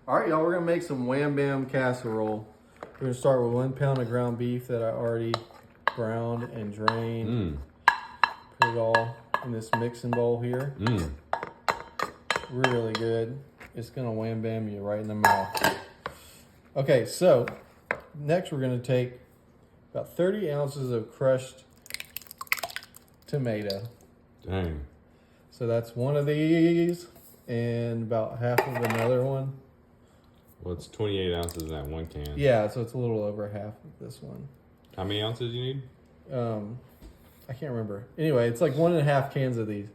All right, y'all, we're gonna make some wham bam casserole. We're gonna start with 1 pound of ground beef that I already browned and drained. Put it all in this mixing bowl here. Really good. It's gonna wham bam you right in the mouth. Okay, so next we're gonna take about 30 ounces of crushed tomato. Dang. So that's one of these and about half of another one. Well, it's 28 ounces in that 1 can. Yeah, so it's a little over half of this one. How many ounces you need? I can't remember. Anyway, it's like 1.5 cans of these.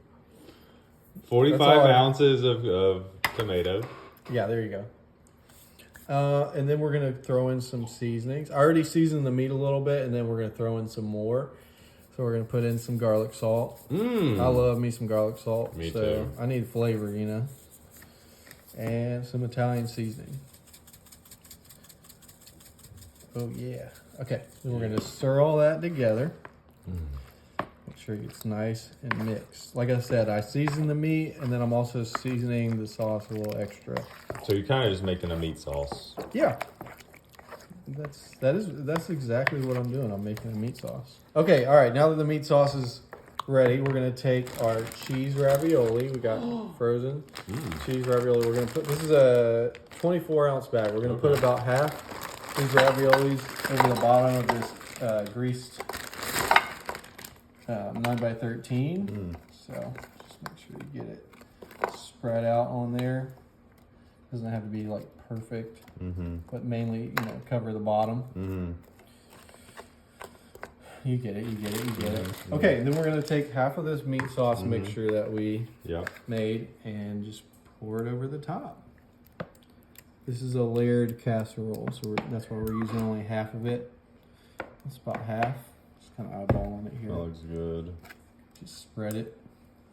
45 ounces of tomato. Yeah, there you go. And then we're going to throw in some seasonings. I already seasoned the meat a little bit, and then we're going to throw in some more. So we're going to put in some garlic salt. I love me some garlic salt. Me so too. I need flavor, you know. And some Italian seasoning. Oh, yeah. Okay, then we're going to stir all that together. Make sure it gets nice and mixed. Like I said, I season the meat, and then I'm also seasoning the sauce a little extra. So you're kind of just making a meat sauce. Yeah. That's exactly what I'm doing. I'm making a meat sauce. Okay, all right. Now that the meat sauce is ready, we're gonna take our cheese ravioli. We got frozen cheese ravioli. We're gonna put, this is a 24-ounce bag. We're gonna put about half these raviolis over the bottom of this greased 9x13. So just make sure you get it spread out on there. Doesn't have to be like perfect, but mainly, cover the bottom. You get it. Okay, then we're gonna take half of this meat sauce, make sure that we made, and just pour it over the top. This is a layered casserole, so that's why we're using only half of it. That's about half. Just kind of eyeballing it here. That looks good. Just spread it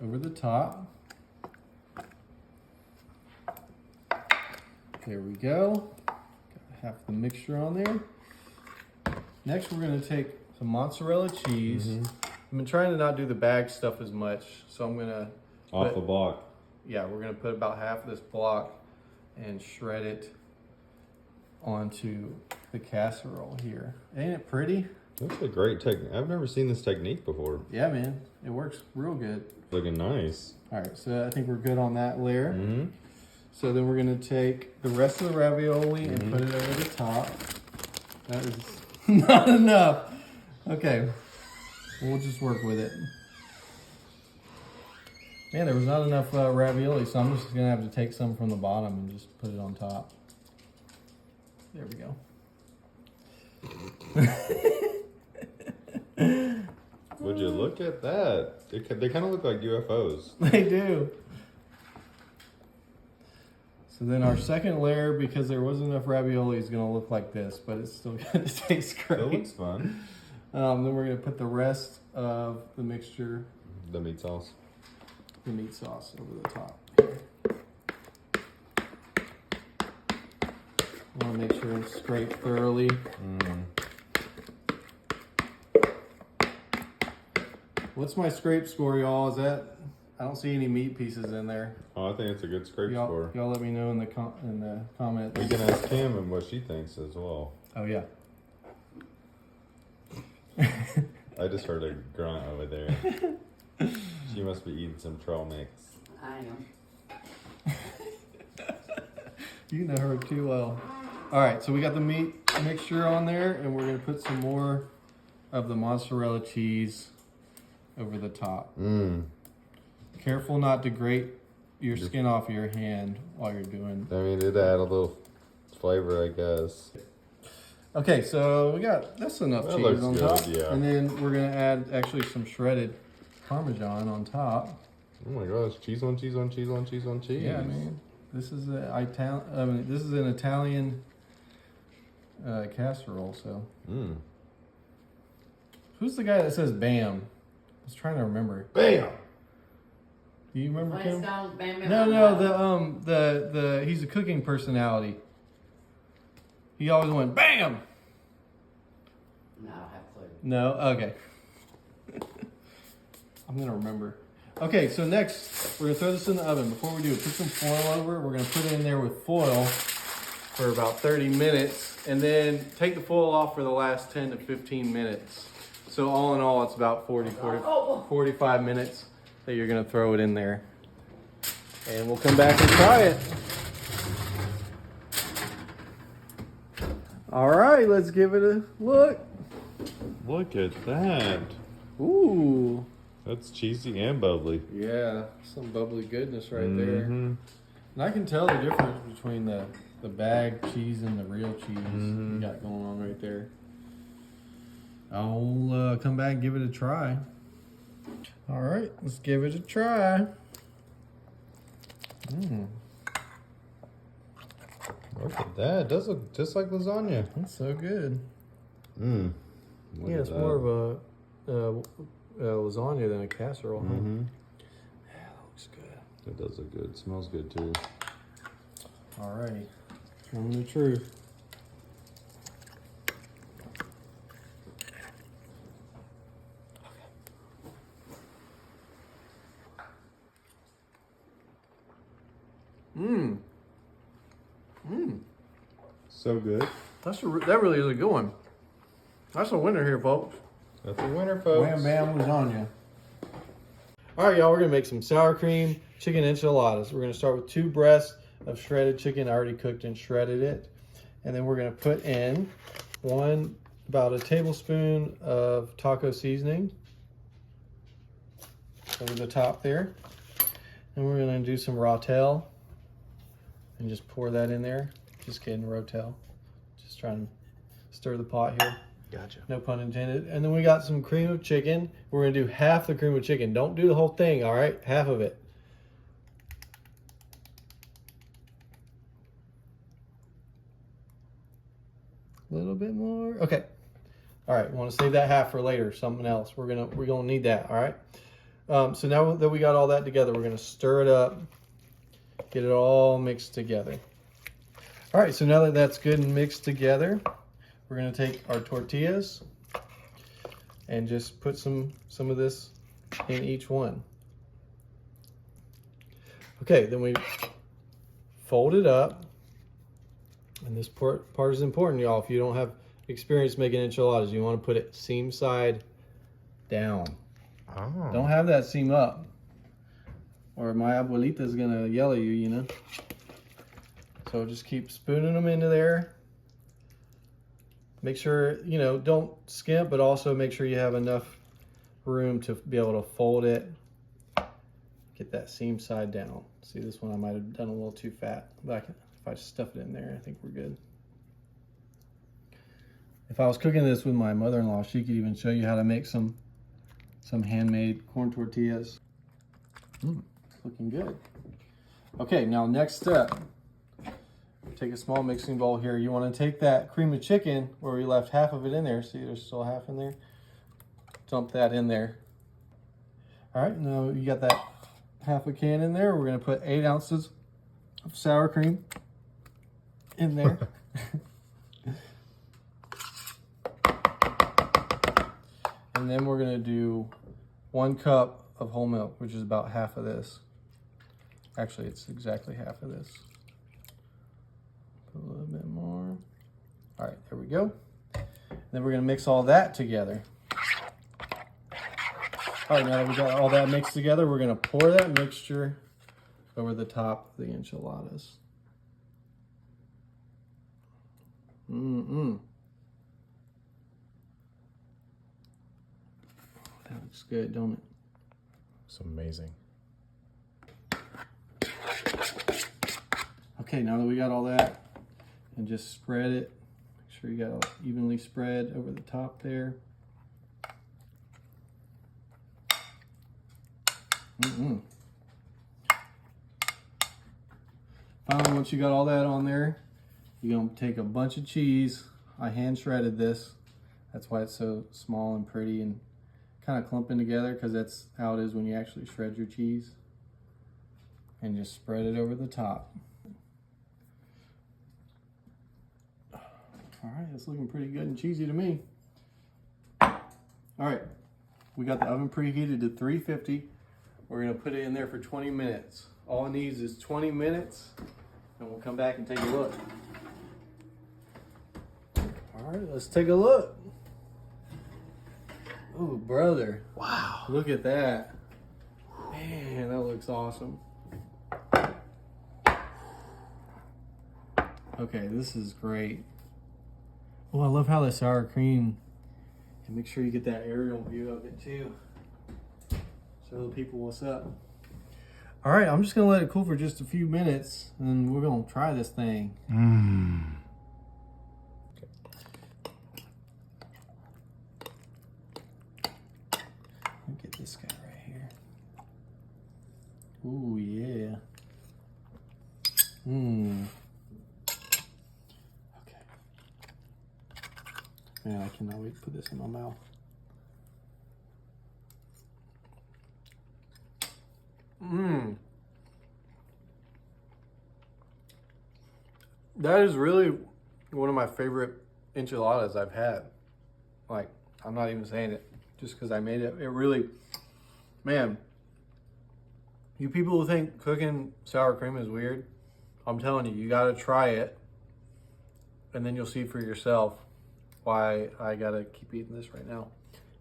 over the top. There we go. Got half the mixture on there. Next, we're going to take some mozzarella cheese. I've been trying to not do the bag stuff as much, so I'm going to... Off the block. Yeah, we're going to put about half of this block and shred it onto the casserole here. Ain't it pretty? That's a great technique. I've never seen this technique before. Yeah, man. It works real good. Looking nice. All right, so I think we're good on that layer. So then we're going to take the rest of the ravioli and put it over the top. That is not enough. Okay, we'll just work with it. Man, there was not enough ravioli, so I'm just going to have to take some from the bottom and just put it on top. There we go. Would you look at that? They kind of look like UFOs. They do. So then our second layer, because there wasn't enough ravioli, is going to look like this, but it's still going to taste great. It looks fun. Then we're going to put the rest of the mixture, The meat sauce. the meat sauce, over the top. I want to make sure it's scraped thoroughly. What's my scrape score, y'all? Is that... I don't see any meat pieces in there. Oh, I think it's a good scrape score. Y'all let me know in the comments. We can ask Kim and what she thinks as well. Oh, yeah. I just heard a grunt over there. She must be eating some trail mix. I am. You know her too well. All right, so we got the meat mixture on there, and we're going to put some more of the mozzarella cheese over the top. Careful not to grate your skin off your hand while you're doing. I mean, it'd add a little flavor, I guess. Okay, so that's enough That cheese looks on good, top. yeah. And then we're going to add actually some shredded Parmesan on top. Oh my gosh, cheese on cheese on cheese on cheese on cheese. Yeah, man. This is an Italian casserole, so. Who's the guy that says bam? I was trying to remember. Bam! Do you remember him? Flintstones, Bam Bam. No, he's a cooking personality. He always went bam. No, I don't have a clue. No, okay. I'm gonna remember. Okay, so next we're gonna throw this in the oven. Before we do it, put some foil over it. We're gonna put it in there with foil for about 30 minutes, and then take the foil off for the last 10 to 15 minutes. So all in all, it's about 45 minutes that you're gonna throw it in there. And we'll come back and try it. All right, let's give it a look. Look at that. Ooh. That's cheesy and bubbly. Yeah, some bubbly goodness right there. Mhm. And I can tell the difference between the bag cheese and the real cheese you got going on right there. I'll come back and give it a try. All right, let's give it a try. Look at that. It does look just like lasagna. That's so good. Look Yeah, at it's that. more of a lasagna than a casserole. Huh? Yeah, that looks good. It does look good. It smells good too. All right, tell me the truth. So good. That really is a good one. That's a winner here, folks. That's a winner, folks. Wham bam lasagna. All right, y'all, we're gonna make some sour cream chicken enchiladas. We're gonna start with 2 breasts of shredded chicken. I already cooked and shredded it. And then we're gonna put in about a tablespoon of taco seasoning over the top there. And we're gonna do some Rotel and just pour that in there. Just kidding, Rotel. Just trying to stir the pot here. Gotcha. No pun intended. And then we got some cream of chicken. We're gonna do half the cream of chicken. Don't do the whole thing, all right? Half of it. A little bit more. Okay. All right, want to save that half for later, something else. We're gonna need that, all right? So now that we got all that together, we're gonna stir it up, get it all mixed together. All right, so now that that's good and mixed together, we're gonna take our tortillas and just put some of this in each one. Okay, then we fold it up. And this part is important, y'all. If you don't have experience making enchiladas, you want to put it seam side down. Oh. Don't have that seam up, or my abuelita's gonna yell at you, you know. So just keep spooning them into there. Make sure, you know, don't skimp, but also make sure you have enough room to be able to fold it. Get that seam side down. See, this one I might have done a little too fat, but if I stuff it in there, I think we're good. If I was cooking this with my mother-in-law, she could even show you how to make some handmade corn tortillas. Looking good. Okay, now next step. Take a small mixing bowl here. You want to take that cream of chicken where we left half of it in there. See, there's still half in there. Dump that in there. All right, now you got that half a can in there. We're going to put 8 ounces of sour cream in there. And then we're going to do 1 cup of whole milk, which is about half of this. Actually, it's exactly half of this. Put a little bit more. All right, there we go. Then we're going to mix all that together. All right, now that we got all that mixed together, we're going to pour that mixture over the top of the enchiladas. That looks good, don't it? It's amazing. Okay, now that we got all that, and just spread it. Make sure you got it evenly spread over the top there. Finally, once you got all that on there, you're gonna take a bunch of cheese. I hand shredded this. That's why it's so small and pretty and kind of clumping together, because that's how it is when you actually shred your cheese. And just spread it over the top. All right, it's looking pretty good and cheesy to me. All right, we got the oven preheated to 350. We're gonna put it in there for 20 minutes. All it needs is 20 minutes, and we'll come back and take a look. All right, let's take a look. Oh, brother. Wow. Look at that. Man, that looks awesome. Okay, this is great. Oh, I love how the sour cream, and make sure you get that aerial view of it too. Show the people what's up. All right, I'm just gonna let it cool for just a few minutes, and then we're gonna try this thing. Let me get this guy right here. Ooh, yeah. Okay. Man, I cannot wait to put this in my mouth. That is really one of my favorite enchiladas I've had. Like, I'm not even saying it just because I made it. It really, man, you people who think cooking sour cream is weird, I'm telling you, you got to try it. And then you'll see for yourself why I got to keep eating this right now.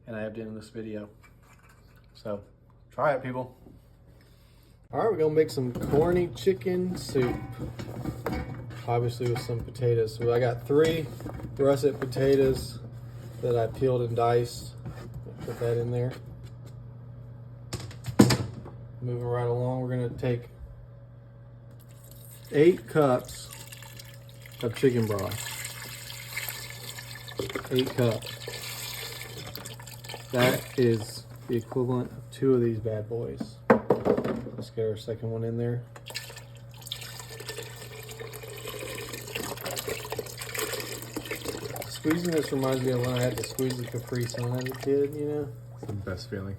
And I have to end this video. So, try it, people. All right, we're gonna make some corny chicken soup. Obviously with some potatoes. So I got 3 russet potatoes that I peeled and diced. Put that in there. Moving right along, we're gonna take 8 cups of chicken broth. 8 cups. That is the equivalent of 2 of these bad boys. Let's get our second one in there. Squeezing this reminds me of when I had to squeeze the Capri Sun as a kid, you know? It's the best feeling.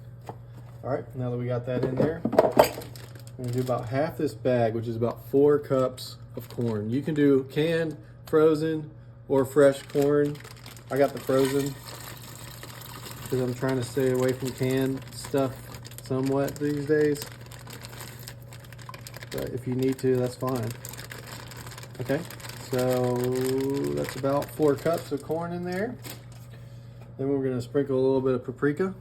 All right, now that we got that in there, I'm gonna do about half this bag, which is about 4 cups of corn. You can do canned, frozen, or fresh corn. I got the frozen because I'm trying to stay away from canned stuff somewhat these days. But if you need to, that's fine. Okay, so that's about 4 cups of corn in there. Then we're gonna sprinkle a little bit of paprika.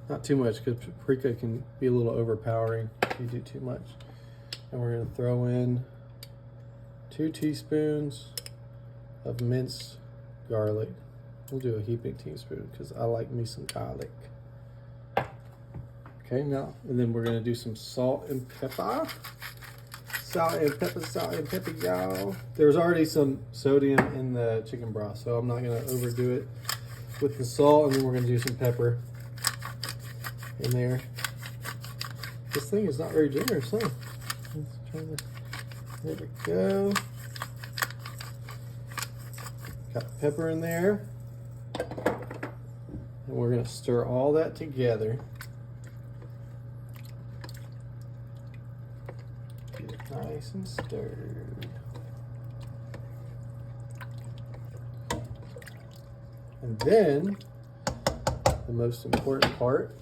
Not too much, because paprika can be a little overpowering if you do too much. And we're gonna throw in 2 teaspoons of minced garlic. We'll do a heaping teaspoon because I like me some garlic. Okay, now, and then we're gonna do some salt and pepper. Salt and pepper, y'all. There's already some sodium in the chicken broth, so I'm not gonna overdo it with the salt, and then we're gonna do some pepper in there. This thing is not very generous, huh? Let's try this. There we go. Got pepper in there. And we're gonna stir all that together. Get it nice and stirred. And then, the most important part,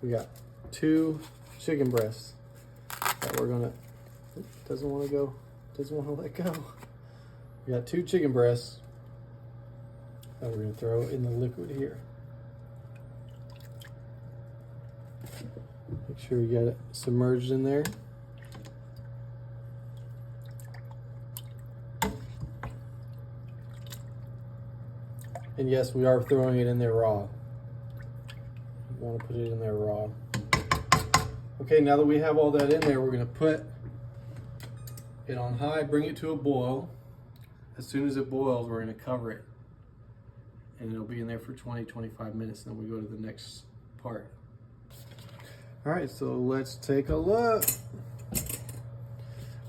we got 2 chicken breasts that we're gonna, doesn't want to let go. We got 2 chicken breasts that we're gonna throw in the liquid here. Make sure you got it submerged in there. And yes, we are throwing it in there raw. You want to put it in there raw. Okay, now that we have all that in there, we're going to put it on high, bring it to a boil. As soon as it boils, we're going to cover it. And it'll be in there for 20-25 minutes, and then we go to the next part. All right, so let's take a look.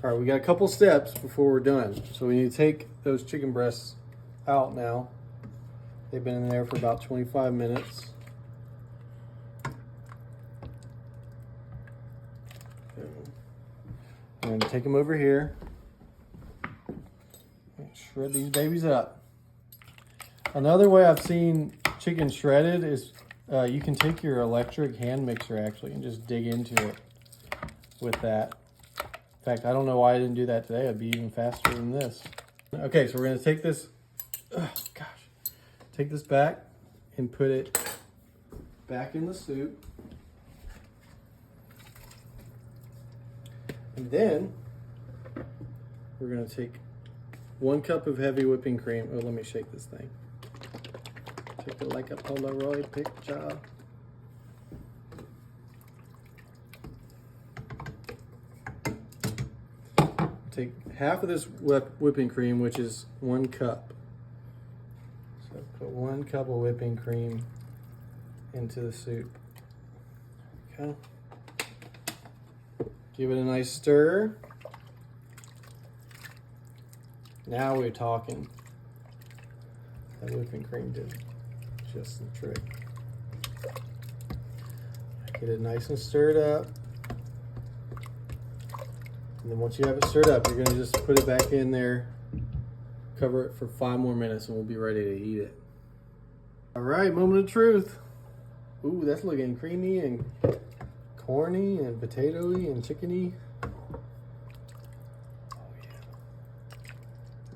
All right, we got a couple steps before we're done. So we need to take those chicken breasts out now. They've been in there for about 25 minutes. And take them over here. And shred these babies up. Another way I've seen chicken shredded is you can take your electric hand mixer actually and just dig into it with that. In fact, I don't know why I didn't do that today. It'd be even faster than this. Okay, so we're gonna take this, take this back and put it back in the soup. And then we're gonna take 1 cup of heavy whipping cream. Oh, let me shake this thing. Take it like a Polaroid picture. Take half of this whipping cream, which is 1 cup. So put 1 cup of whipping cream into the soup. Okay. Give it a nice stir. Now we're talking. That whipping cream did just the trick. Get it nice and stirred up. And then once you have it stirred up, you're gonna just put it back in there, cover it for 5 more minutes, and we'll be ready to eat it. All right, moment of truth. Ooh, that's looking creamy and corny and potatoey and chickeny.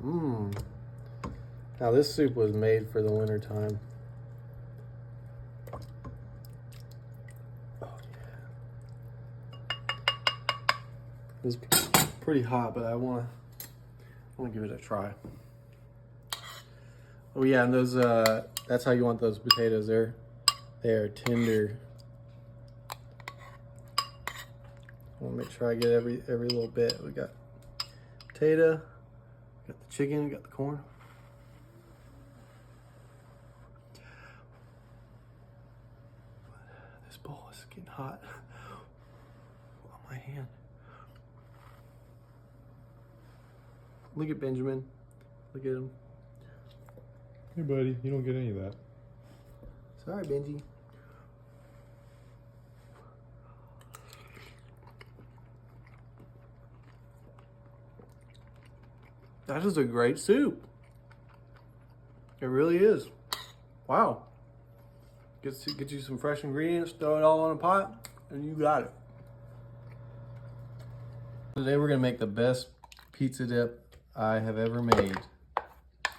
Mmm. Now this soup was made for the winter time. Oh yeah. It's pretty hot, but I want to give it a try. Oh yeah, and those that's how you want those potatoes. They're tender. I want to make sure I get every little bit. We got potato. Got the chicken, got the corn. This bowl is getting hot on my hand. Look at Benjamin. Look at him. Hey, buddy, you don't get any of that. Sorry, Benji. That is a great soup. It really is. Wow. Get you some fresh ingredients, throw it all in a pot, and you got it. Today we're gonna make the best pizza dip I have ever made.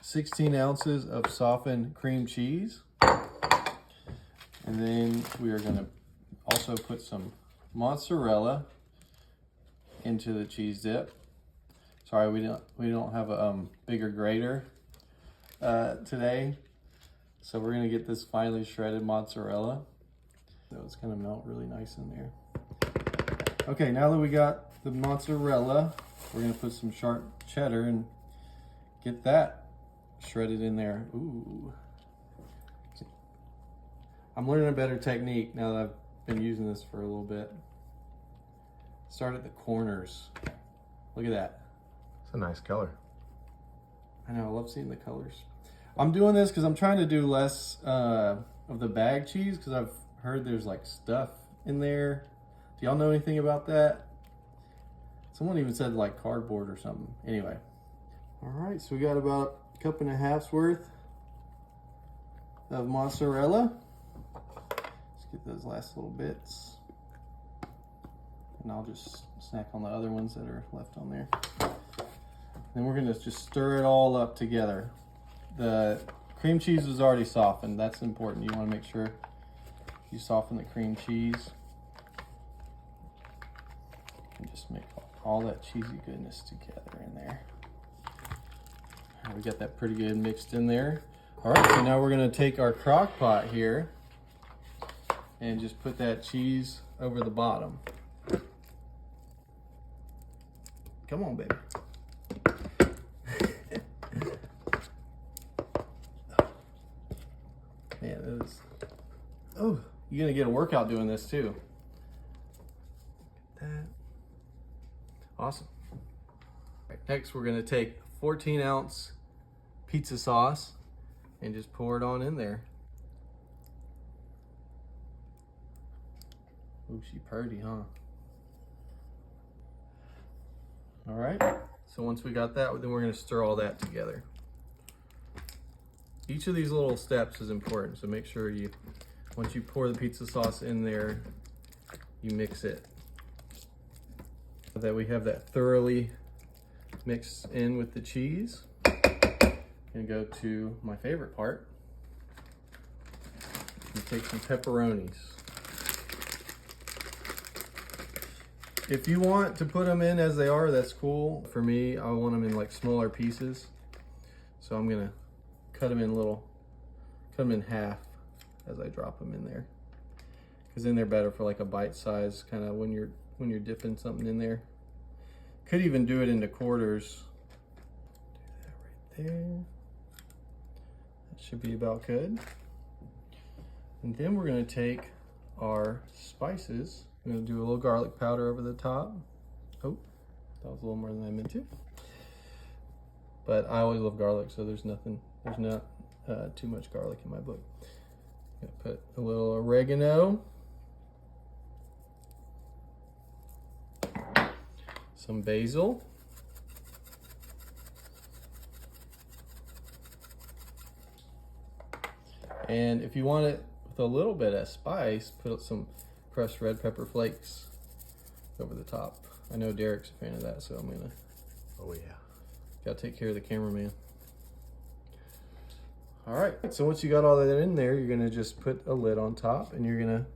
16 ounces of softened cream cheese. And then we are gonna also put some mozzarella into the cheese dip. Sorry, we don't have a bigger grater today, so we're gonna get this finely shredded mozzarella. So it's gonna melt really nice in there. Okay, now that we got the mozzarella, we're gonna put some sharp cheddar and get that shredded in there. Ooh, I'm learning a better technique now that I've been using this for a little bit. Start at the corners. Look at that. It's a nice color. I know, I love seeing the colors. I'm doing this because I'm trying to do less of the bag cheese because I've heard there's like stuff in there. Do y'all know anything about that? Someone even said like cardboard or something. Anyway. All right, so we got about 1.5 cups worth of mozzarella. Let's get those last little bits. And I'll just snack on the other ones that are left on there. Then we're gonna just stir it all up together. The cream cheese was already softened. That's important. You wanna make sure you soften the cream cheese. And just make all that cheesy goodness together in there. All right, we got that pretty good mixed in there. All right, so now we're gonna take our crock pot here and just put that cheese over the bottom. Come on, baby. Man, it is. Oh, you're gonna get a workout doing this too. That. Awesome. All right, next, we're gonna take 14-ounce pizza sauce and just pour it on in there. Ooh, she pretty, huh? All right. So once we got that, then we're gonna stir all that together. Each of these little steps is important, so make sure once you pour the pizza sauce in there, you mix it. So that we have that thoroughly mixed in with the cheese. And gonna go to my favorite part. And take some pepperonis. If you want to put them in as they are, that's cool. For me, I want them in like smaller pieces. So I'm gonna cut them in half as I drop them in there. Because then they're better for like a bite size, kind of when you're dipping something in there. Could even do it into quarters. Do that right there. That should be about good. And then we're gonna take our spices. I'm gonna do a little garlic powder over the top. Oh, that was a little more than I meant to. But I always love garlic, so there's not too much garlic in my book. I'm gonna put a little oregano. Some basil. And if you want it with a little bit of spice, put some crushed red pepper flakes over the top. I know Derek's a fan of that, so I'm gonna. Oh yeah. Gotta take care of the cameraman. All right, so once you got all that in there, you're gonna just put a lid on top and you're gonna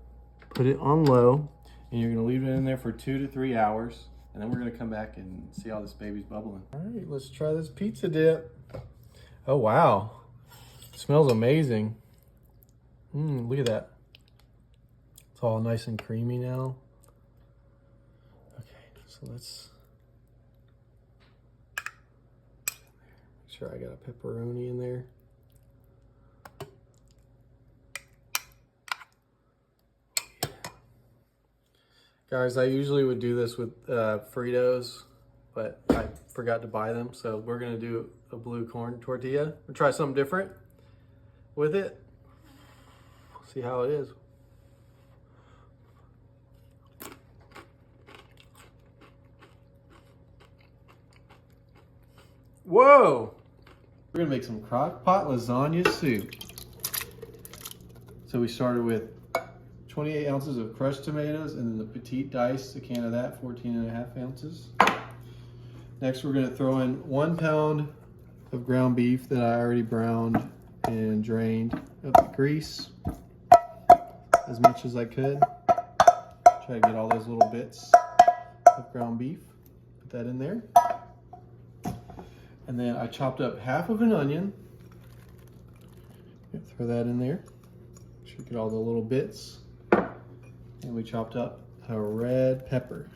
put it on low and you're gonna leave it in there for 2 to 3 hours. And then we're gonna come back and see how this baby's bubbling. All right, let's try this pizza dip. Oh, wow. It smells amazing. Look at that. It's all nice and creamy now. Okay, so let's make sure I got a pepperoni in there. Guys, I usually would do this with Fritos, but I forgot to buy them. So we're gonna do a blue corn tortilla. We'll try something different with it. See how it is. Whoa! We're gonna make some crock pot lasagna soup. So we started with 28 ounces of crushed tomatoes and then the petite dice, a can of that, 14.5 ounces. Next, we're gonna throw in 1 pound of ground beef that I already browned and drained of the grease as much as I could. Try to get all those little bits of ground beef. Put that in there. And then I chopped up half of an onion. Throw that in there. Make sure you get all the little bits. And we chopped up a red pepper.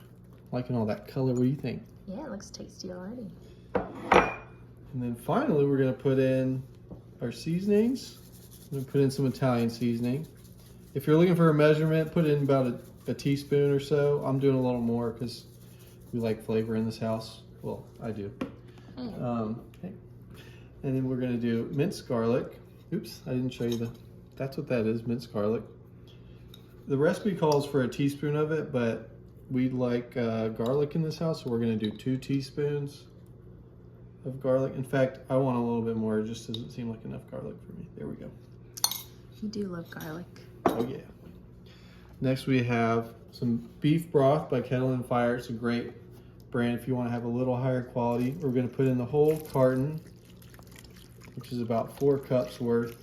Liking all that color, what do you think? Yeah, it looks tasty already. And then finally, we're gonna put in our seasonings. I'm gonna put in some Italian seasoning. If you're looking for a measurement, put in about a teaspoon or so. I'm doing a little more because we like flavor in this house. Well, I do. Okay. And then we're gonna do minced garlic. Oops, I didn't show you that's what that is, minced garlic. The recipe calls for a teaspoon of it, but we like garlic in this house, so we're gonna do 2 teaspoons of garlic. In fact, I want a little bit more, it just doesn't seem like enough garlic for me. There we go. You do love garlic. Oh yeah. Next we have some beef broth by Kettle and Fire. It's a great brand if you want to have a little higher quality. We're gonna put in the whole carton, which is about 4 cups worth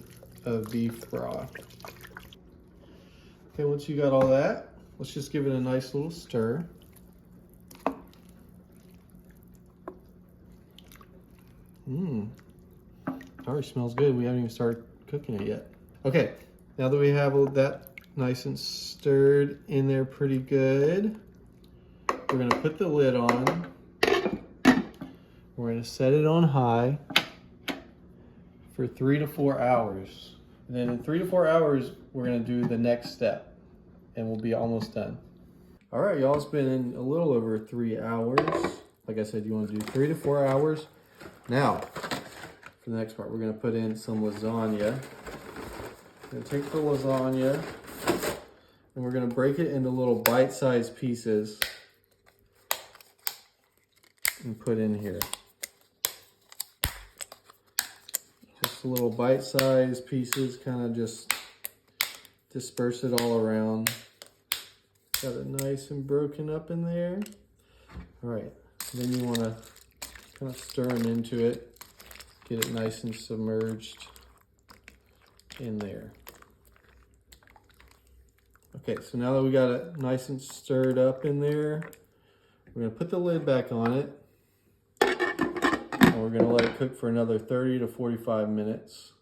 of beef broth. Okay, once you got all that, let's just give it a nice little stir. Already smells good. We haven't even started cooking it yet. Okay, now that we have that nice and stirred in there pretty good, we're gonna put the lid on. We're gonna set it on high for 3 to 4 hours. And then in 3 to 4 hours, we're gonna do the next step and we'll be almost done. All right, y'all, it's been in a little over 3 hours. Like I said, you wanna do 3 to 4 hours. Now, for the next part, we're gonna put in some lasagna. We're gonna take the lasagna and we're gonna break it into little bite-sized pieces and put in here. Just little bite-sized pieces, kind of just disperse it all around. Got it nice and broken up in there. All right, then you want to kind of stir them into it. Get it nice and submerged in there. Okay, so now that we got it nice and stirred up in there, we're gonna put the lid back on it. And we're gonna let it cook for another 30 to 45 minutes.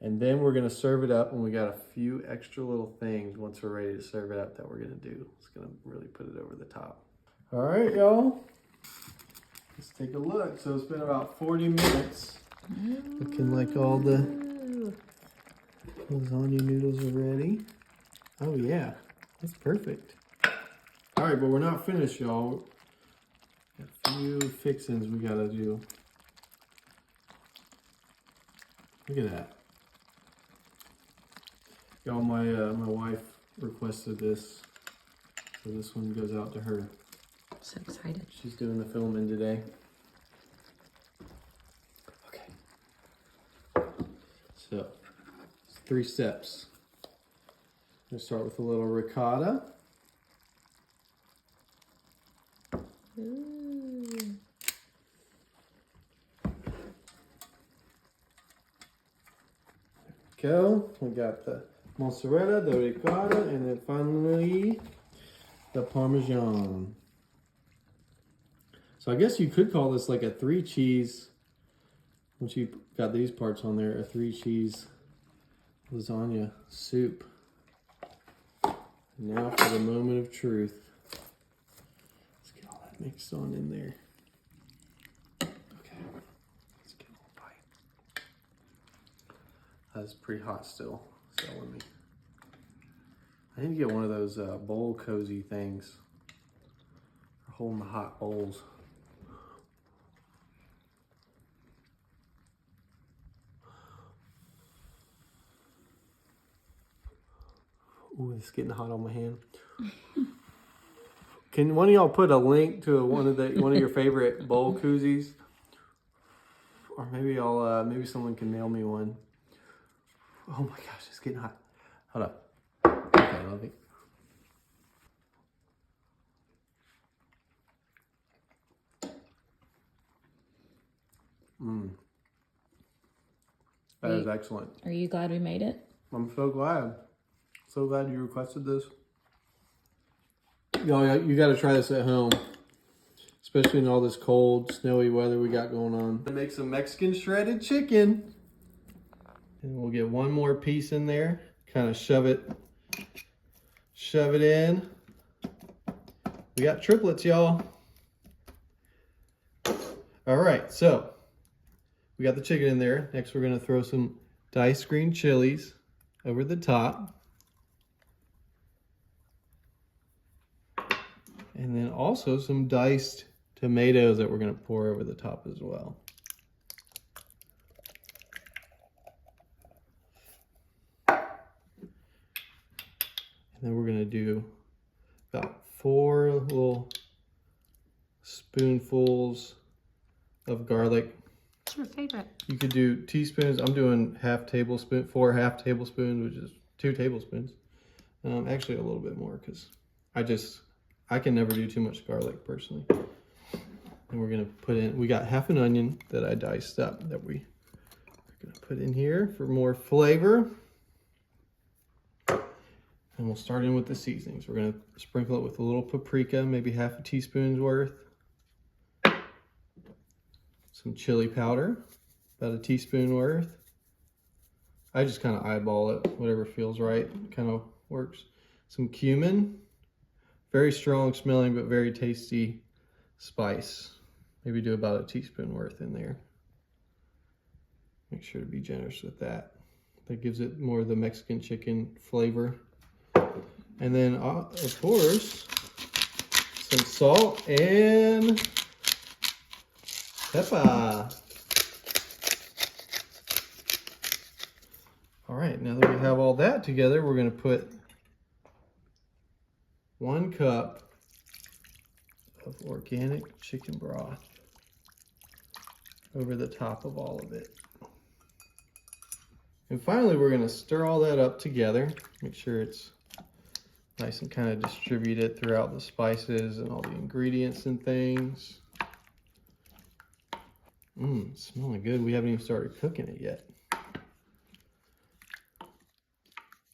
And then we're gonna serve it up, and we got a few extra little things once we're ready to serve it up that we're gonna do. It's gonna really put it over the top. All right, y'all. Let's take a look. So it's been about 40 minutes. Looking like all the lasagna noodles are ready. Oh yeah, that's perfect. All right, but we're not finished, y'all. Got a few fixings we gotta do. Look at that. Y'all, my wife requested this, so this one goes out to her. So excited. She's doing the filming today. Okay. So, it's 3 steps. I'm gonna start with a little ricotta. Ooh. Go. We got the mozzarella, the ricotta, and then finally the parmesan. So I guess you could call this like a 3 cheese, once you got these parts on there, a 3 cheese lasagna soup. Now for the moment of truth. Let's get all that mixed on in there. Okay, let's get a little bite. That's pretty hot still, so let me. I need to get one of those bowl cozy things for holding the hot bowls. Ooh, it's getting hot on my hand. Can one of y'all put a link to one of your favorite bowl koozies? Or maybe maybe someone can mail me one. Oh my gosh, it's getting hot. Hold up. Okay, let me. That is excellent. Are you glad we made it? I'm so glad. So glad you requested this. Y'all, you got to try this at home, especially in all this cold, snowy weather we got going on. Make some Mexican shredded chicken, and we'll get one more piece in there. Kind of shove it in. We got triplets, y'all. All right, so we got the chicken in there. Next, we're gonna throw some diced green chilies over the top. And then also some diced tomatoes that we're going to pour over the top as well. And then we're going to do about 4 little spoonfuls of garlic. What's your favorite? You could do teaspoons. I'm doing 4 half tablespoons, which is 2 tablespoons. Actually a little bit more because I can never do too much garlic personally. And we're gonna put in, we got half an onion that I diced up that we are gonna put in here for more flavor. And we'll start in with the seasonings. We're gonna sprinkle it with a little paprika, maybe half a teaspoon's worth. Some chili powder, about a teaspoon worth. I just kind of eyeball it, whatever feels right, kind of works. Some cumin. Very strong smelling, but very tasty spice. Maybe do about a teaspoon worth in there. Make sure to be generous with that. That gives it more of the Mexican chicken flavor. And then, of course, some salt and pepper. All right, now that we have all that together, we're gonna put 1 cup of organic chicken broth over the top of all of it. And finally, we're gonna stir all that up together. Make sure it's nice and kind of distributed throughout the spices and all the ingredients and things. It's smelling good. We haven't even started cooking it yet.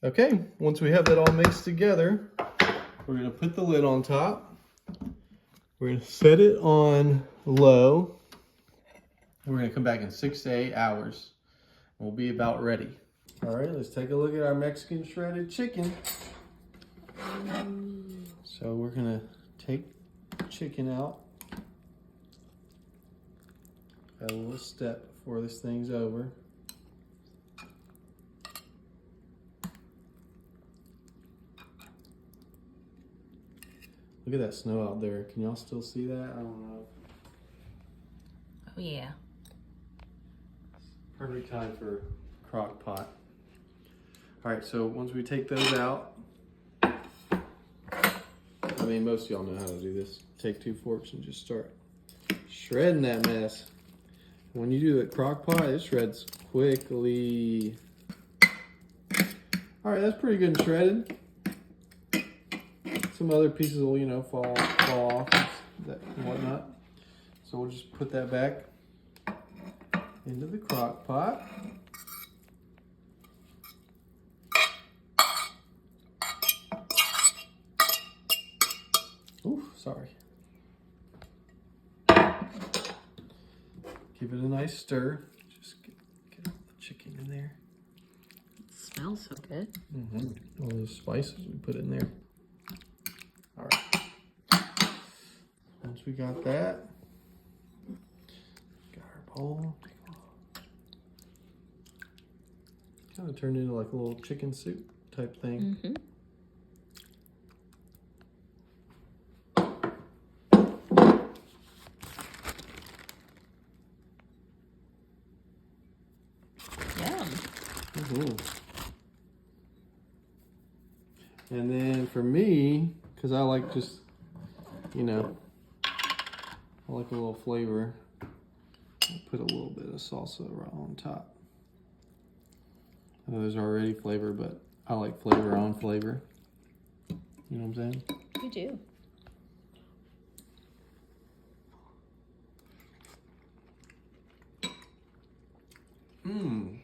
Okay, once we have that all mixed together, we're gonna put the lid on top. We're gonna set it on low. And we're gonna come back in 6 to 8 hours. We'll be about ready. All right, let's take a look at our Mexican shredded chicken. So we're gonna take the chicken out. Got a little step before this thing's over. Look at that snow out there. Can y'all still see that? I don't know. Oh yeah. Perfect time for crock pot. All right, so once we take those out, I mean, most of y'all know how to do this. Take 2 forks and just start shredding that mess. When you do the crock pot, it shreds quickly. All right, that's pretty good and shredded. Some other pieces will, you know, fall off and whatnot. So we'll just put that back into the crock pot. Ooh, sorry. Give it a nice stir. Just get all the chicken in there. It smells so good. All those spices we put in there. All right. Once we got that, got our bowl. Kind of turned into like a little chicken soup type thing. Yum. And then for me, because I like just, you know, I like a little flavor, I'll put a little bit of salsa right on top. I know there's already flavor, but I like flavor on flavor. You know what I'm saying? You do. Mmm.